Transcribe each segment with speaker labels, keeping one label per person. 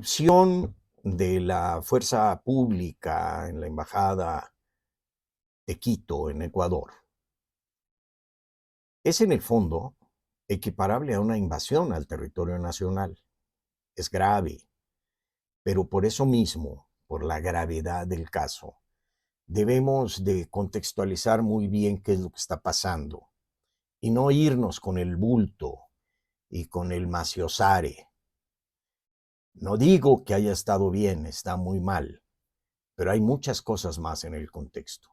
Speaker 1: corrupción de la fuerza pública en la embajada de Quito, en Ecuador, es en el fondo equiparable a una invasión al territorio nacional. Es grave, pero por eso mismo, por la gravedad del caso, debemos de contextualizar muy bien qué es lo que está pasando y no irnos con el bulto y con el maciosare. No digo que haya estado bien, está muy mal, pero hay muchas cosas más en el contexto.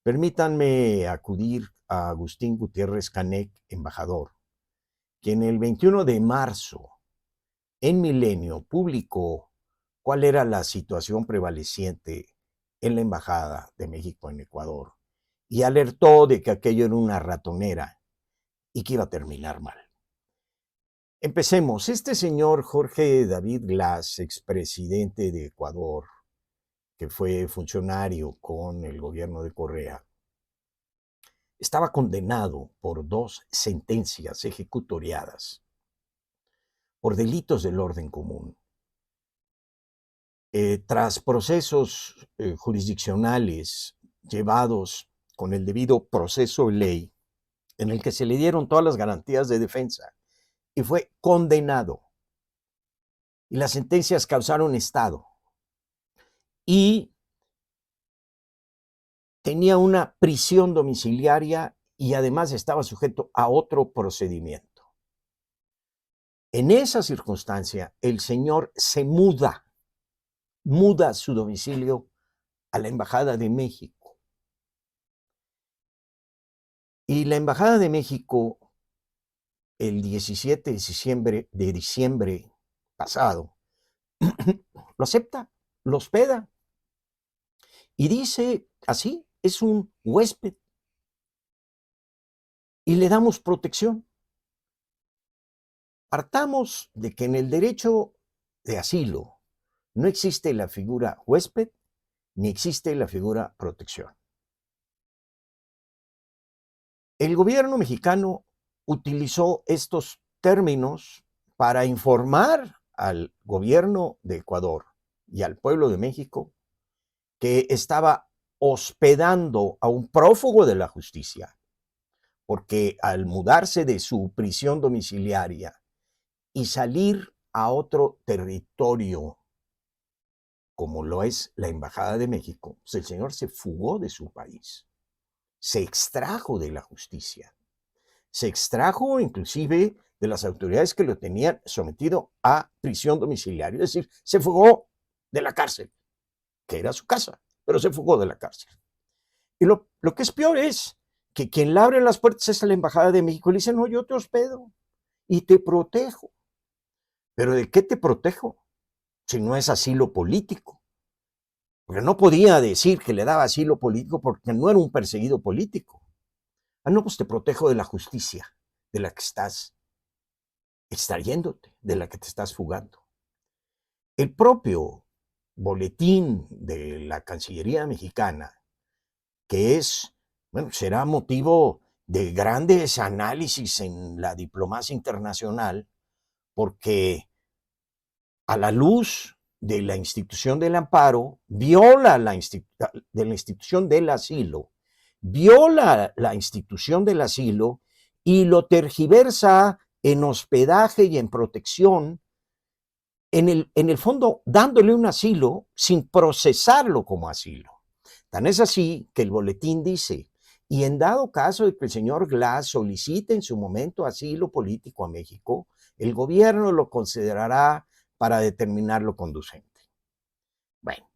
Speaker 1: Permítanme acudir a Agustín Gutiérrez Canek, embajador, quien el 21 de marzo en Milenio publicó cuál era la situación prevaleciente en la Embajada de México en Ecuador y alertó de que aquello era una ratonera y que iba a terminar mal. Empecemos. Este señor Jorge David Glass, expresidente de Ecuador, que fue funcionario con el gobierno de Correa, estaba condenado por 2 sentencias ejecutoriadas por delitos del orden común. Tras procesos jurisdiccionales llevados con el debido proceso de ley, en el que se le dieron todas las garantías de defensa, y fue condenado. Y las sentencias causaron estado. Y tenía una prisión domiciliaria y además estaba sujeto a otro procedimiento. En esa circunstancia, el señor se muda su domicilio a la Embajada de México. Y la Embajada de México, el 17 de diciembre pasado, lo acepta, lo hospeda y dice así, es un huésped y le damos protección. Partamos de que en el derecho de asilo no existe la figura huésped ni existe la figura protección. El gobierno mexicano utilizó estos términos para informar al gobierno de Ecuador y al pueblo de México que estaba hospedando a un prófugo de la justicia, porque al mudarse de su prisión domiciliaria y salir a otro territorio, como lo es la Embajada de México, pues el señor se fugó de su país, se extrajo de la justicia, se extrajo inclusive de las autoridades que lo tenían sometido a prisión domiciliaria, es decir, se fugó de la cárcel, que era su casa, pero se fugó de la cárcel. Y lo que es peor es que quien le abre las puertas es a la Embajada de México y le dice, no, yo te hospedo y te protejo. ¿Pero de qué te protejo? Si no es asilo político. Porque no podía decir que le daba asilo político porque no era un perseguido político. Ah, no, pues te protejo de la justicia, de la que estás extrayéndote, de la que te estás fugando. El propio boletín de la Cancillería mexicana, que es, bueno, será motivo de grandes análisis en la diplomacia internacional, porque a la luz de la institución del amparo, viola de la institución del asilo, viola la institución del asilo y lo tergiversa en hospedaje y en protección, en el fondo dándole un asilo sin procesarlo como asilo. Tan es así que el boletín dice, y en dado caso de que el señor Glass solicite en su momento asilo político a México, el gobierno lo considerará para determinarlo conducente. Bueno,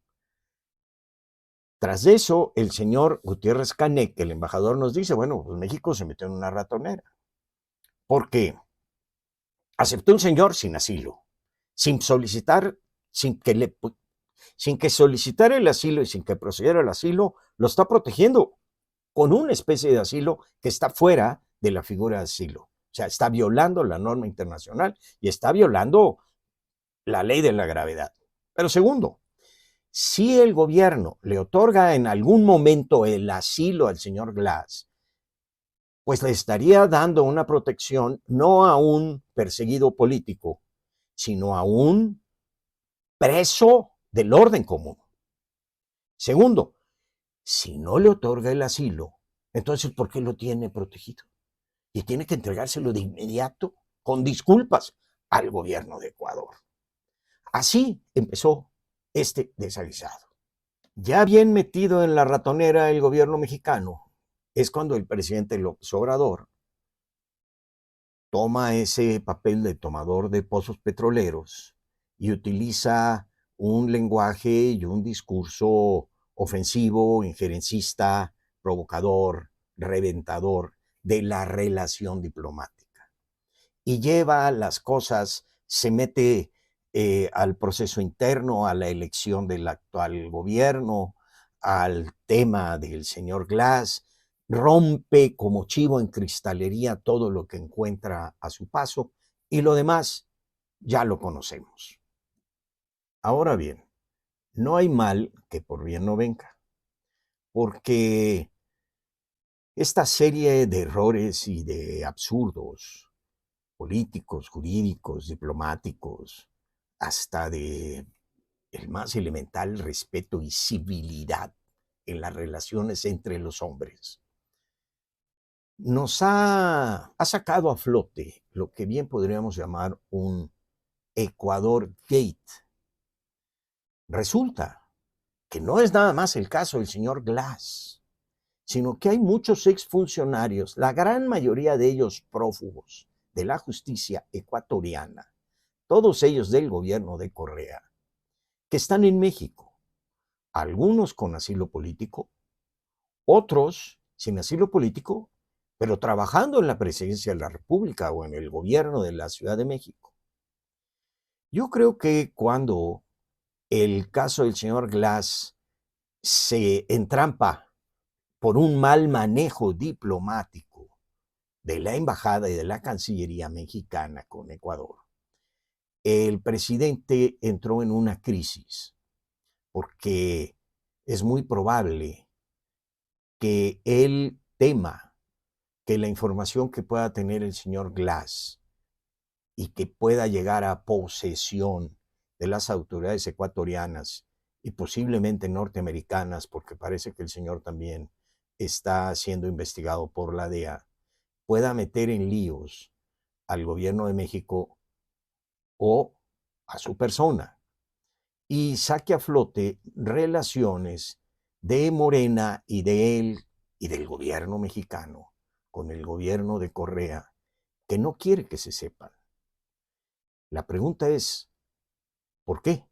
Speaker 1: tras eso, el señor Gutiérrez Canek, el embajador, nos dice, bueno, pues México se metió en una ratonera, porque aceptó un señor sin asilo, sin solicitar, sin que solicitara el asilo y sin que procediera el asilo, lo está protegiendo con una especie de asilo que está fuera de la figura de asilo. O sea, está violando la norma internacional y está violando la ley de la gravedad. Pero segundo, si el gobierno le otorga en algún momento el asilo al señor Glass, pues le estaría dando una protección no a un perseguido político, sino a un preso del orden común. Segundo, si no le otorga el asilo, entonces ¿por qué lo tiene protegido? Y tiene que entregárselo de inmediato, con disculpas, al gobierno de Ecuador. Así empezó este desaguisado. Ya bien metido en la ratonera el gobierno mexicano, es cuando el presidente López Obrador toma ese papel de tomador de pozos petroleros y utiliza un lenguaje y un discurso ofensivo, injerencista, provocador, reventador de la relación diplomática. Y lleva las cosas, se mete al proceso interno, a la elección del actual gobierno, al tema del señor Glass, rompe como chivo en cristalería todo lo que encuentra a su paso y lo demás ya lo conocemos. Ahora bien, no hay mal que por bien no venga, porque esta serie de errores y de absurdos políticos, jurídicos, diplomáticos, hasta de el más elemental respeto y civilidad en las relaciones entre los hombres, nos ha sacado a flote lo que bien podríamos llamar un Ecuador Gate. Resulta que no es nada más el caso del señor Glass, sino que hay muchos exfuncionarios, la gran mayoría de ellos prófugos de la justicia ecuatoriana, todos ellos del gobierno de Correa, que están en México, algunos con asilo político, otros sin asilo político, pero trabajando en la presidencia de la República o en el gobierno de la Ciudad de México. Yo creo que cuando el caso del señor Glass se entrampa por un mal manejo diplomático de la embajada y de la Cancillería mexicana con Ecuador, el presidente entró en una crisis porque es muy probable que él tema que la información que pueda tener el señor Glass y que pueda llegar a posesión de las autoridades ecuatorianas y posiblemente norteamericanas, porque parece que el señor también está siendo investigado por la DEA, pueda meter en líos al gobierno de México o a su persona y saque a flote relaciones de Morena y de él y del gobierno mexicano con el gobierno de Correa, que no quiere que se sepan. La pregunta es, ¿por qué?